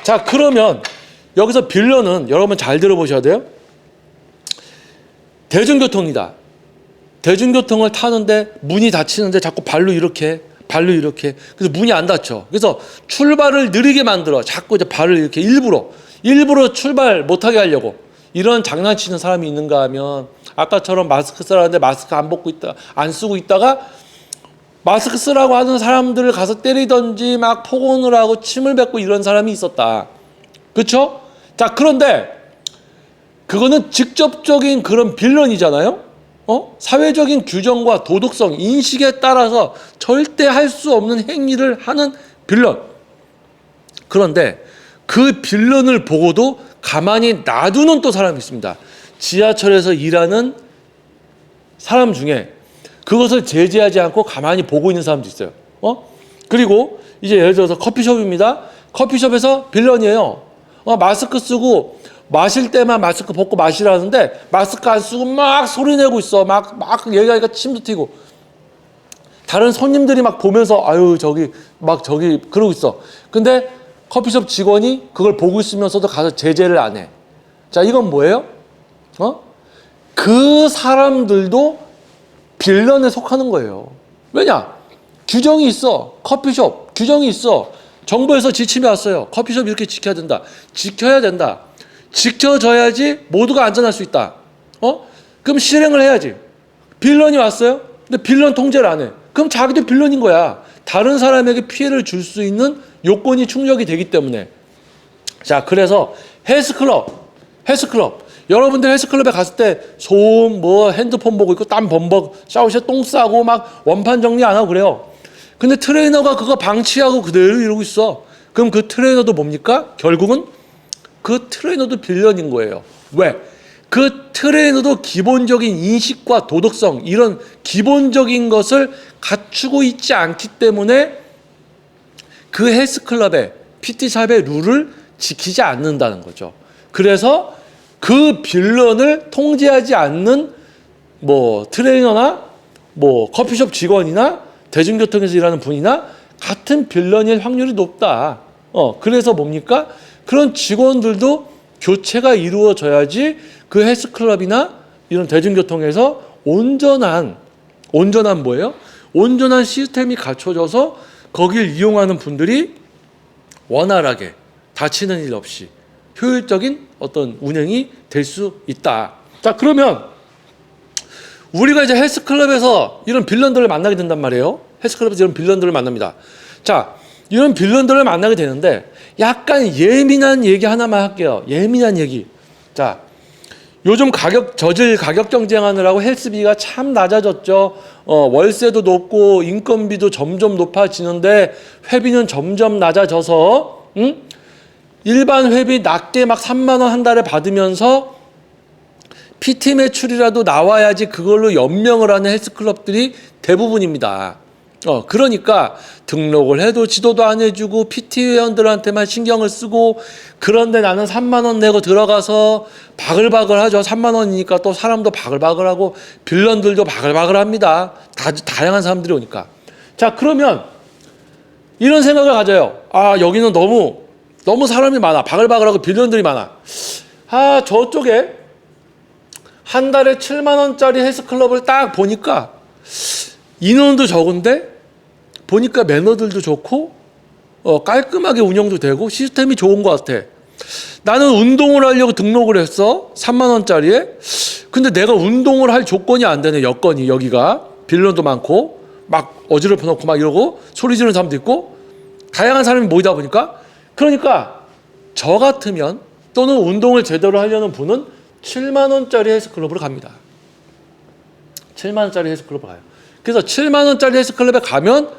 자, 그러면 여기서 빌런은 여러분 잘 들어보셔야 돼요. 대중교통이다. 대중교통을 타는데 문이 닫히는데 자꾸 발로 이렇게. 그래서 문이 안 닫혀. 그래서 출발을 느리게 만들어. 자꾸 이제 발을 이렇게 일부러 출발 못하게 하려고. 이런 장난치는 사람이 있는가 하면 아까처럼 마스크 쓰라는데 마스크 안 쓰고 있다가 마스크 쓰라고 하는 사람들을 가서 때리던지 막 폭언을 하고 침을 뱉고 이런 사람이 있었다. 그렇죠? 자, 그런데 그거는 직접적인 그런 빌런이잖아요. 사회적인 규정과 도덕성, 인식에 따라서 절대 할 수 없는 행위를 하는 빌런. 그런데 그 빌런을 보고도 가만히 놔두는 또 사람이 있습니다. 지하철에서 일하는 사람 중에 그것을 제지하지 않고 가만히 보고 있는 사람도 있어요. 그리고 이제 예를 들어서 커피숍입니다. 커피숍에서 빌런이에요. 마스크 쓰고 마실 때만 마스크 벗고 마시라는데 마스크 안 쓰고 막 소리 내고 있어. 막 얘기하니까 침도 튀고. 다른 손님들이 막 보면서 저기 그러고 있어. 근데 커피숍 직원이 그걸 보고 있으면서도 가서 제재를 안 해. 자, 이건 뭐예요? 그 사람들도 빌런에 속하는 거예요. 왜냐? 규정이 있어. 커피숍 규정이 있어. 정부에서 지침이 왔어요. 커피숍 이렇게 지켜야 된다. 지켜야 된다. 지켜져야지 모두가 안전할 수 있다. 그럼 실행을 해야지. 빌런이 왔어요? 근데 빌런 통제를 안 해. 그럼 자기도 빌런인 거야. 다른 사람에게 피해를 줄 수 있는 요건이 충족이 되기 때문에. 자, 그래서 헬스클럽. 여러분들 헬스클럽에 갔을 때 소음, 핸드폰 보고 있고 땀 범벅, 샤워실에 똥 싸고 막 원판 정리 안 하고 그래요. 근데 트레이너가 그거 방치하고 그대로 이러고 있어. 그럼 그 트레이너도 뭡니까? 결국은 그 트레이너도 빌런인 거예요. 왜? 그 트레이너도 기본적인 인식과 도덕성 이런 기본적인 것을 갖추고 있지 않기 때문에 그 헬스클럽의 PT샵의 룰을 지키지 않는다는 거죠. 그래서 그 빌런을 통제하지 않는 트레이너나 커피숍 직원이나 대중교통에서 일하는 분이나 같은 빌런일 확률이 높다. 그래서 뭡니까? 그런 직원들도 교체가 이루어져야지 그 헬스클럽이나 이런 대중교통에서 온전한 뭐예요? 온전한 시스템이 갖춰져서 거길 이용하는 분들이 원활하게 다치는 일 없이 효율적인 어떤 운행이 될 수 있다. 자, 그러면 우리가 이제 헬스클럽에서 이런 빌런들을 만나게 된단 말이에요. 헬스클럽에서 이런 빌런들을 만납니다. 자, 이런 빌런들을 만나게 되는데 약간 예민한 얘기 하나만 할게요. 예민한 얘기. 자, 요즘 저질 가격 경쟁하느라고 헬스비가 참 낮아졌죠. 월세도 높고 인건비도 점점 높아지는데 회비는 점점 낮아져서 일반 회비 낮게 막 3만 원 한 달에 받으면서 PT 매출이라도 나와야지 그걸로 연명을 하는 헬스클럽들이 대부분입니다. 그러니까 등록을 해도 지도도 안 해주고 PT 회원들한테만 신경을 쓰고, 그런데 나는 3만 원 내고 들어가서 바글바글 하죠. 3만 원이니까 또 사람도 바글바글하고 빌런들도 바글바글합니다. 다양한 사람들이 오니까. 자, 그러면 이런 생각을 가져요. 아, 여기는 너무 사람이 많아. 바글바글하고 빌런들이 많아. 아, 저쪽에 한 달에 7만 원짜리 헬스클럽을 딱 보니까 인원도 적은데 보니까 매너들도 좋고 깔끔하게 운영도 되고 시스템이 좋은 것 같아. 나는 운동을 하려고 등록을 했어. 3만 원짜리에. 근데 내가 운동을 할 조건이 안 되네. 여건이. 여기가 빌런도 많고 막 어지럽혀 놓고 막 이러고 소리 지르는 사람도 있고 다양한 사람이 모이다 보니까, 그러니까 저 같으면 또는 운동을 제대로 하려는 분은 7만 원짜리 헬스클럽으로 갑니다. 7만 원짜리 헬스클럽으로 가요. 그래서 7만 원짜리 헬스클럽에 가면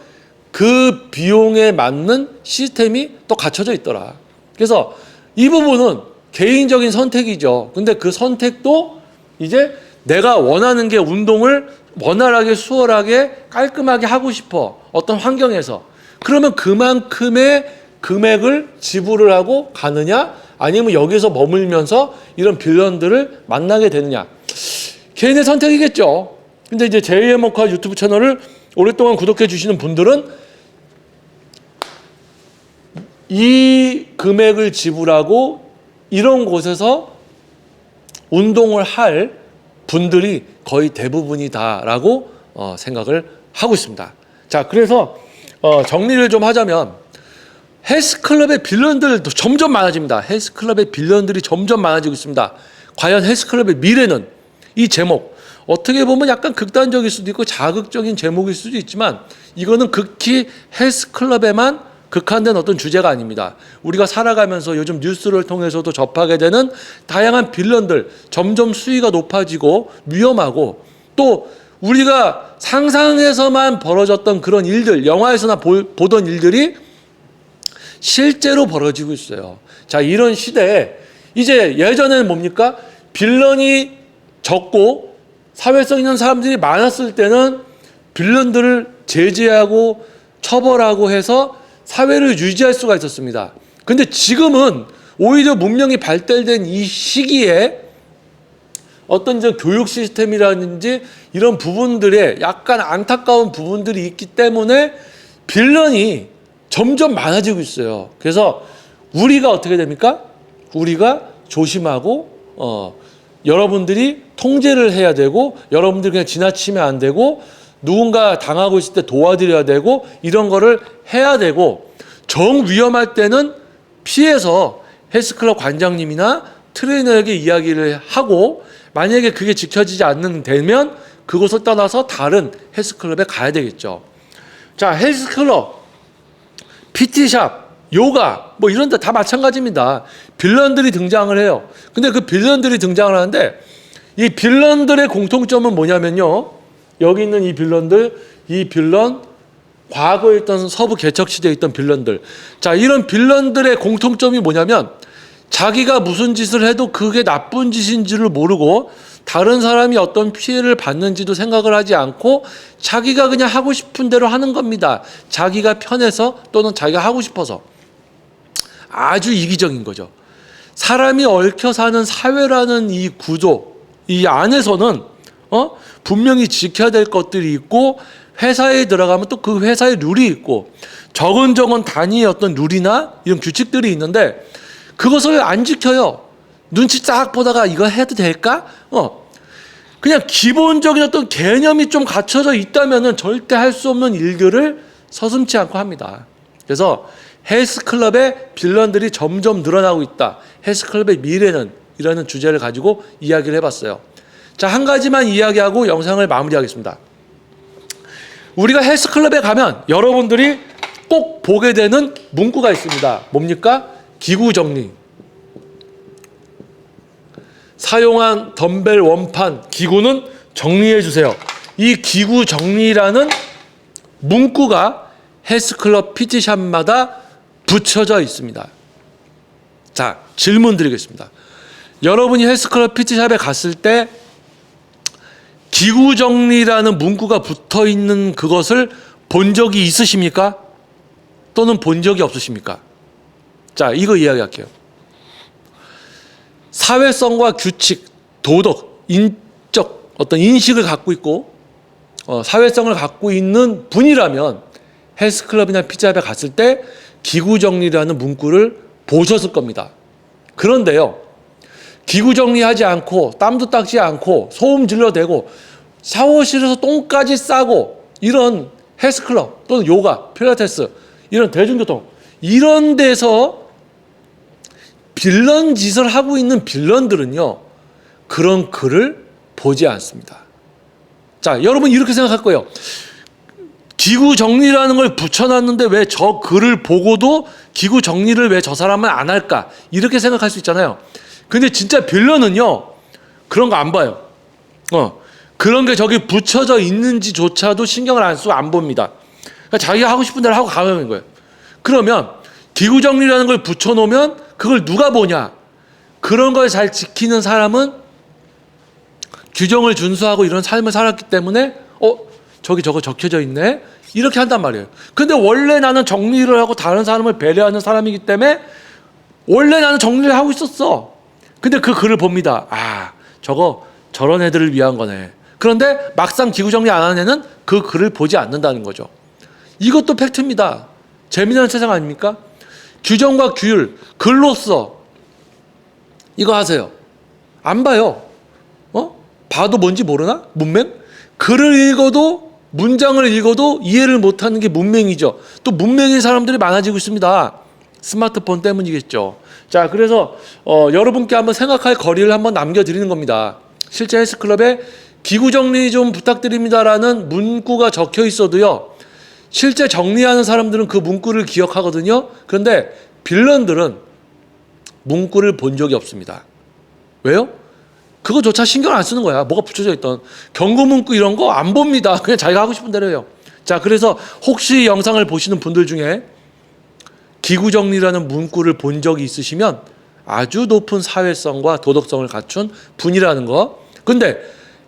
그 비용에 맞는 시스템이 또 갖춰져 있더라. 그래서 이 부분은 개인적인 선택이죠. 근데 그 선택도 이제 내가 원하는 게 운동을 원활하게 수월하게 깔끔하게 하고 싶어. 어떤 환경에서. 그러면 그만큼의 금액을 지불을 하고 가느냐, 아니면 여기서 머물면서 이런 빌런들을 만나게 되느냐. 개인의 선택이겠죠. 근데 이제 JM 워크아웃 유튜브 채널을 오랫동안 구독해 주시는 분들은 이 금액을 지불하고 이런 곳에서 운동을 할 분들이 거의 대부분이다라고 생각을 하고 있습니다. 자, 그래서 정리를 좀 하자면 헬스클럽의 빌런들도 점점 많아집니다. 헬스클럽의 빌런들이 점점 많아지고 있습니다. 과연 헬스클럽의 미래는? 이 제목 어떻게 보면 약간 극단적일 수도 있고 자극적인 제목일 수도 있지만 이거는 극히 헬스클럽에만 극한된 어떤 주제가 아닙니다. 우리가 살아가면서 요즘 뉴스를 통해서도 접하게 되는 다양한 빌런들, 점점 수위가 높아지고 위험하고, 또 우리가 상상해서만 벌어졌던 그런 일들, 영화에서나 보던 일들이 실제로 벌어지고 있어요. 자, 이런 시대에 이제 예전에는 뭡니까? 빌런이 적고 사회성 있는 사람들이 많았을 때는 빌런들을 제재하고 처벌하고 해서 사회를 유지할 수가 있었습니다. 근데 지금은 오히려 문명이 발달된 이 시기에 어떤 이제 교육 시스템이라든지 이런 부분들에 약간 안타까운 부분들이 있기 때문에 빌런이 점점 많아지고 있어요. 그래서 우리가 어떻게 됩니까? 우리가 조심하고 여러분들이 통제를 해야 되고, 여러분들이 그냥 지나치면 안 되고, 누군가 당하고 있을 때 도와드려야 되고, 이런 거를 해야 되고, 정 위험할 때는 피해서 헬스클럽 관장님이나 트레이너에게 이야기를 하고, 만약에 그게 지켜지지 않는 되면 그곳을 떠나서 다른 헬스클럽에 가야 되겠죠. 자, 헬스클럽, PT샵, 요가 뭐 이런 데 다 마찬가지입니다. 빌런들이 등장을 해요. 근데 그 빌런들이 등장을 하는데 이 빌런들의 공통점은 뭐냐면요. 여기 있는 이 빌런 과거에 있던 서부 개척시대에 있던 빌런들. 자, 이런 빌런들의 공통점이 뭐냐면 자기가 무슨 짓을 해도 그게 나쁜 짓인지를 모르고 다른 사람이 어떤 피해를 받는지도 생각을 하지 않고 자기가 그냥 하고 싶은 대로 하는 겁니다. 자기가 편해서 또는 자기가 하고 싶어서. 아주 이기적인 거죠. 사람이 얽혀 사는 사회라는 이 구조, 이 안에서는 분명히 지켜야 될 것들이 있고, 회사에 들어가면 또 그 회사의 룰이 있고, 적은 단위의 어떤 룰이나 이런 규칙들이 있는데 그것을 안 지켜요. 눈치 딱 보다가 이거 해도 될까? 그냥 기본적인 어떤 개념이 좀 갖춰져 있다면은 절대 할 수 없는 일들을 서슴지 않고 합니다. 그래서 헬스클럽의 빌런들이 점점 늘어나고 있다. 헬스클럽의 미래는? 이라는 주제를 가지고 이야기를 해봤어요. 자, 한 가지만 이야기하고 영상을 마무리하겠습니다. 우리가 헬스클럽에 가면 여러분들이 꼭 보게 되는 문구가 있습니다. 뭡니까? 기구 정리. 사용한 덤벨 원판 기구는 정리해 주세요. 이 기구 정리라는 문구가 헬스클럽 PT샵마다 붙여져 있습니다. 자, 질문 드리겠습니다. 여러분이 헬스클럽 PT샵에 갔을 때 기구 정리라는 문구가 붙어 있는 그것을 본 적이 있으십니까? 또는 본 적이 없으십니까? 자, 이거 이야기할게요. 사회성과 규칙, 도덕, 인적 어떤 인식을 갖고 있고 사회성을 갖고 있는 분이라면 헬스클럽이나 PT샵에 갔을 때 기구 정리라는 문구를 보셨을 겁니다. 그런데요, 기구 정리하지 않고 땀도 닦지 않고 소음 질러대고 샤워실에서 똥까지 싸고 이런 헬스클럽 또는 요가, 필라테스 이런 대중교통 이런 데서 빌런 짓을 하고 있는 빌런들은요, 그런 글을 보지 않습니다. 자, 여러분 이렇게 생각할 거예요. 기구 정리라는 걸 붙여놨는데 왜 저 글을 보고도 기구 정리를 왜 저 사람은 안 할까? 이렇게 생각할 수 있잖아요. 근데 진짜 빌런은요, 그런 거 안 봐요. 그런 게 저기 붙여져 있는지조차도 신경을 안 쓰고 안 봅니다. 그러니까 자기가 하고 싶은 대로 하고 가는 거예요. 그러면 기구 정리라는 걸 붙여놓으면 그걸 누가 보냐? 그런 걸 잘 지키는 사람은 규정을 준수하고 이런 삶을 살았기 때문에 저기 저거 적혀져 있네? 이렇게 한단 말이에요. 근데 원래 나는 정리를 하고 다른 사람을 배려하는 사람이기 때문에 원래 나는 정리를 하고 있었어. 근데 그 글을 봅니다. 아, 저거 저런 애들을 위한 거네. 그런데 막상 기구 정리 안 하는 애는 그 글을 보지 않는다는 거죠. 이것도 팩트입니다. 재미난 세상 아닙니까? 규정과 규율, 글로써 이거 하세요. 안 봐요. 봐도 뭔지 모르나? 문맹? 글을 읽어도 문장을 읽어도 이해를 못하는 게 문맹이죠. 또 문맹인 사람들이 많아지고 있습니다. 스마트폰 때문이겠죠. 자, 그래서 여러분께 한번 생각할 거리를 한번 남겨드리는 겁니다. 실제 헬스클럽에 기구 정리 좀 부탁드립니다라는 문구가 적혀 있어도요, 실제 정리하는 사람들은 그 문구를 기억하거든요. 그런데 빌런들은 문구를 본 적이 없습니다. 왜요? 그거조차 신경 안 쓰는 거야. 뭐가 붙여져 있던 경고 문구 이런 거 안 봅니다. 그냥 자기가 하고 싶은 대로 해요. 자, 그래서 혹시 영상을 보시는 분들 중에 기구 정리라는 문구를 본 적이 있으시면 아주 높은 사회성과 도덕성을 갖춘 분이라는 거. 근데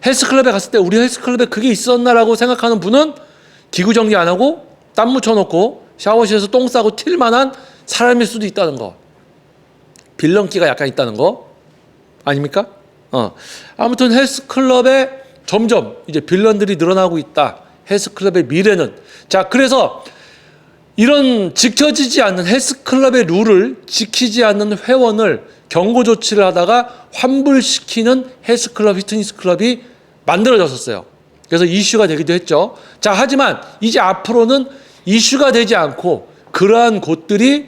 헬스클럽에 갔을 때 우리 헬스클럽에 그게 있었나라고 생각하는 분은 기구 정리 안 하고 땀 묻혀놓고 샤워실에서 똥 싸고 튈 만한 사람일 수도 있다는 거. 빌런기가 약간 있다는 거 아닙니까? 아무튼 헬스클럽에 점점 이제 빌런들이 늘어나고 있다. 헬스클럽의 미래는. 자, 그래서 이런 지켜지지 않는 헬스클럽의 룰을 지키지 않는 회원을 경고 조치를 하다가 환불시키는 헬스클럽, 피트니스클럽이 만들어졌었어요. 그래서 이슈가 되기도 했죠. 자, 하지만 이제 앞으로는 이슈가 되지 않고 그러한 곳들이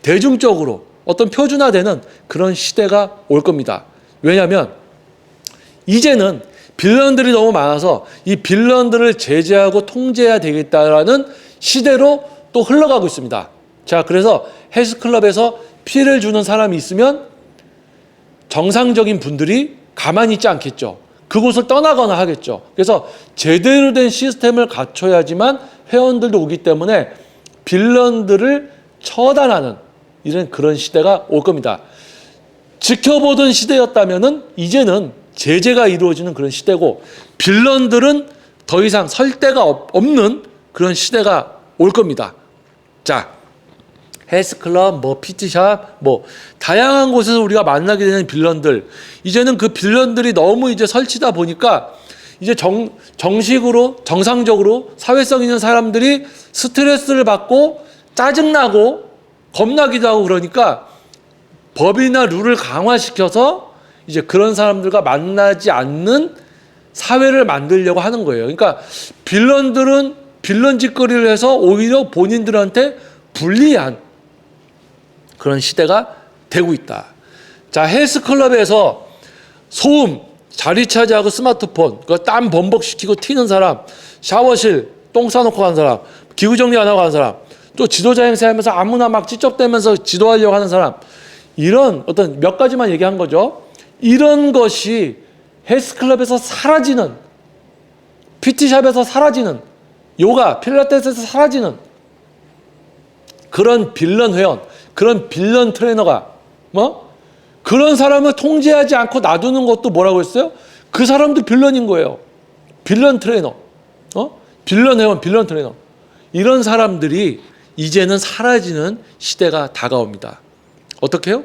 대중적으로 어떤 표준화되는 그런 시대가 올 겁니다. 왜냐하면 이제는 빌런들이 너무 많아서 이 빌런들을 제재하고 통제해야 되겠다라는 시대로 또 흘러가고 있습니다. 자, 그래서 헬스클럽에서 피해를 주는 사람이 있으면 정상적인 분들이 가만히 있지 않겠죠. 그곳을 떠나거나 하겠죠. 그래서 제대로 된 시스템을 갖춰야지만 회원들도 오기 때문에 빌런들을 처단하는 이런 그런 시대가 올 겁니다. 지켜보던 시대였다면은 이제는 제재가 이루어지는 그런 시대고 빌런들은 더 이상 설 데가 없는 그런 시대가 올 겁니다. 자, 헬스클럽, PT샵, 다양한 곳에서 우리가 만나게 되는 빌런들. 이제는 그 빌런들이 너무 이제 설치다 보니까 이제 정식으로, 정상적으로 사회성 있는 사람들이 스트레스를 받고 짜증나고 겁나기도 하고 그러니까 법이나 룰을 강화시켜서 이제 그런 사람들과 만나지 않는 사회를 만들려고 하는 거예요. 그러니까 빌런들은 빌런 짓거리를 해서 오히려 본인들한테 불리한 그런 시대가 되고 있다. 자, 헬스클럽에서 소음, 자리 차지하고 스마트폰, 땀 범벅시키고 튀는 사람, 샤워실, 똥 싸놓고 가는 사람, 기구 정리 안 하고 가는 사람, 또 지도자 행세하면서 아무나 막 찌쩍대면서 지도하려고 하는 사람, 이런 어떤 몇 가지만 얘기한 거죠. 이런 것이 헬스클럽에서 사라지는, PT샵에서 사라지는, 요가, 필라테스에서 사라지는 그런 빌런 회원, 그런 빌런 트레이너가 그런 사람을 통제하지 않고 놔두는 것도 뭐라고 했어요? 그 사람도 빌런인 거예요. 빌런 트레이너, 빌런 회원, 빌런 트레이너. 이런 사람들이 이제는 사라지는 시대가 다가옵니다. 어떻게 해요?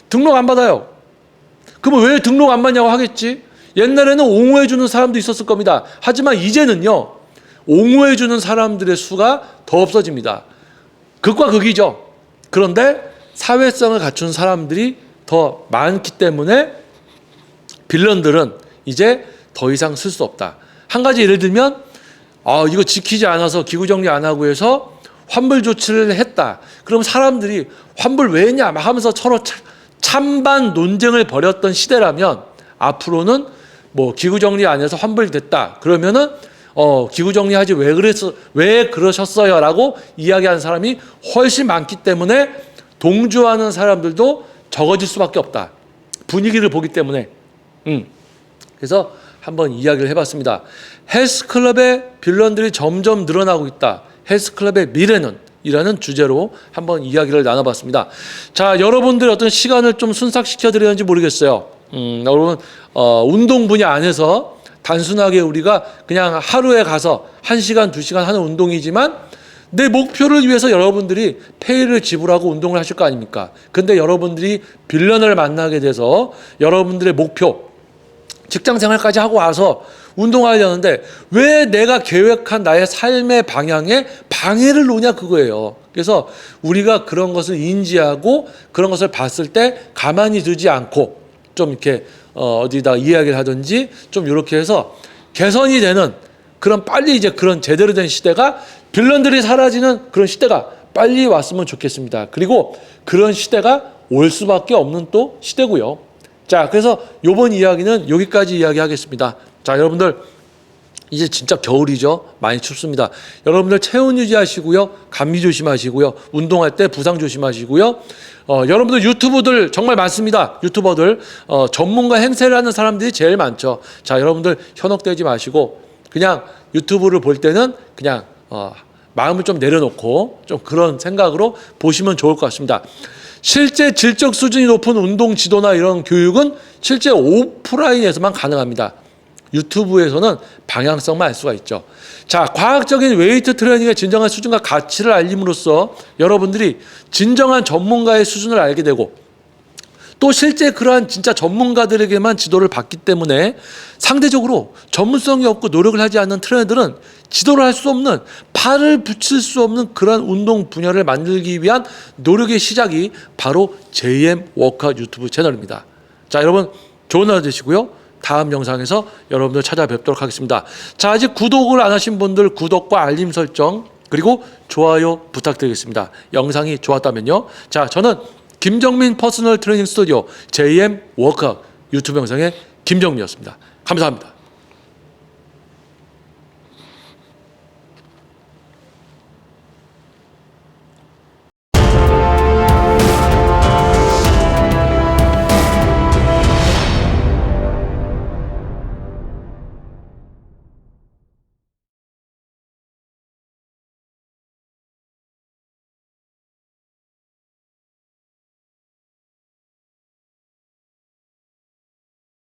등록 안 받아요. 그러면 왜 등록 안 받냐고 하겠지. 옛날에는 옹호해주는 사람도 있었을 겁니다. 하지만 이제는요, 옹호해주는 사람들의 수가 더 없어집니다. 극과 극이죠. 그런데 사회성을 갖춘 사람들이 더 많기 때문에 빌런들은 이제 더 이상 쓸 수 없다. 한 가지 예를 들면, 이거 지키지 않아서 기구 정리 안 하고 해서 환불 조치를 했다. 그럼 사람들이 환불 왜 했냐 막 하면서 서로 찬반 논쟁을 벌였던 시대라면, 앞으로는 뭐 기구 정리 안 해서 환불됐다. 그러면은 기구 정리하지 왜 그러셨어요라고 이야기하는 사람이 훨씬 많기 때문에 동조하는 사람들도 적어질 수밖에 없다. 분위기를 보기 때문에. 그래서 한번 이야기를 해봤습니다. 헬스클럽의 빌런들이 점점 늘어나고 있다. 헬스클럽의 미래는? 이라는 주제로 한번 이야기를 나눠봤습니다. 자, 여러분들 어떤 시간을 좀 순삭시켜 드렸는지 모르겠어요. 여러분 운동 분야 안에서 단순하게 우리가 그냥 하루에 가서 1시간, 2시간 하는 운동이지만 내 목표를 위해서 여러분들이 페이를 지불하고 운동을 하실 거 아닙니까? 근데 여러분들이 빌런을 만나게 돼서 여러분들의 목표, 직장 생활까지 하고 와서 운동하려는데 왜 내가 계획한 나의 삶의 방향에 방해를 놓냐 그거예요. 그래서 우리가 그런 것을 인지하고 그런 것을 봤을 때 가만히 두지 않고 좀 이렇게 어디다 이야기를 하든지 좀 이렇게 해서 개선이 되는 그런 빨리 이제 그런 제대로 된 시대가 빌런들이 사라지는 그런 시대가 빨리 왔으면 좋겠습니다. 그리고 그런 시대가 올 수밖에 없는 또 시대고요. 자, 그래서 이번 이야기는 여기까지 이야기하겠습니다. 자, 여러분들 이제 진짜 겨울이죠. 많이 춥습니다. 여러분들 체온 유지하시고요. 감기 조심하시고요. 운동할 때 부상 조심하시고요. 여러분들 유튜브들 정말 많습니다. 유튜버들 전문가 행세를 하는 사람들이 제일 많죠. 자, 여러분들 현혹되지 마시고 그냥 유튜브를 볼 때는 그냥 마음을 좀 내려놓고 좀 그런 생각으로 보시면 좋을 것 같습니다. 실제 질적 수준이 높은 운동 지도나 이런 교육은 실제 오프라인에서만 가능합니다. 유튜브에서는 방향성만 알 수가 있죠. 자, 과학적인 웨이트 트레이닝의 진정한 수준과 가치를 알림으로써 여러분들이 진정한 전문가의 수준을 알게 되고 또 실제 그러한 진짜 전문가들에게만 지도를 받기 때문에 상대적으로 전문성이 없고 노력을 하지 않는 트레이너들은 지도를 할 수 없는, 팔을 붙일 수 없는 그런 운동 분야를 만들기 위한 노력의 시작이 바로 JM 워크아웃 유튜브 채널입니다. 자, 여러분 좋은 하루 되시고요. 다음 영상에서 여러분들 찾아뵙도록 하겠습니다. 자, 아직 구독을 안 하신 분들 구독과 알림 설정 그리고 좋아요 부탁드리겠습니다. 영상이 좋았다면요. 자, 저는 김정민 퍼스널 트레이닝 스튜디오 JM 워크아웃 유튜브 영상의 김정민이었습니다. 감사합니다.